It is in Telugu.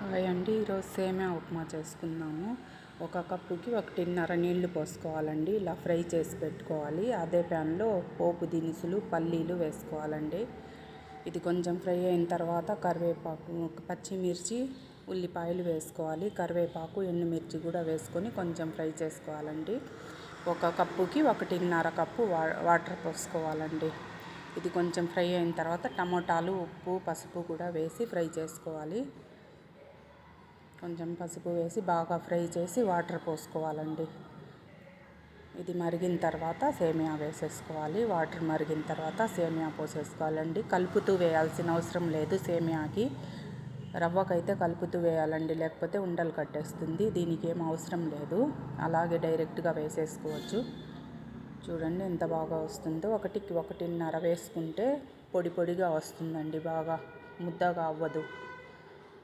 హాయ్ అండి. ఈరోజు సేమియా ఉప్మా చేసుకుందాము. ఒక కప్పుకి 1.5 నీళ్లు పోసుకోవాలండి. ఇలా ఫ్రై చేసి పెట్టుకోవాలి. అదే ప్యాన్లో పోపు దినుసులు, పల్లీలు వేసుకోవాలండి. ఇది కొంచెం ఫ్రై అయిన తర్వాత కరివేపాకు, పచ్చిమిర్చి, ఉల్లిపాయలు వేసుకోవాలి. కరివేపాకు, ఎండుమిర్చి కూడా వేసుకొని కొంచెం ఫ్రై చేసుకోవాలండి. ఒక కప్పుకి 1.5 కప్పు వాటర్ పోసుకోవాలండి. ఇది కొంచెం ఫ్రై అయిన తర్వాత టమోటాలు, ఉప్పు, పసుపు కూడా వేసి ఫ్రై చేసుకోవాలి. కొంచెం పసుపు వేసి బాగా ఫ్రై చేసి వాటర్ పోసుకోవాలండి. ఇది మరిగిన తర్వాత సేమియా వేసేసుకోవాలి. వాటర్ మరిగిన తర్వాత సేమియా పోసేసుకోవాలండి. కలుపుతూ వేయాల్సిన అవసరం లేదు. సేమియాకి రవ్వకైతే కలుపుతూ వేయాలండి, లేకపోతే ఉండలు కట్టేస్తుంది. దీనికి ఏం అవసరం లేదు, అలాగే డైరెక్ట్గా వేసేసుకోవచ్చు. చూడండి ఎంత బాగా వస్తుందో. 1కి 1.5 వేసుకుంటే పొడి పొడిగా వస్తుందండి, బాగా ముద్దగా అవ్వదు.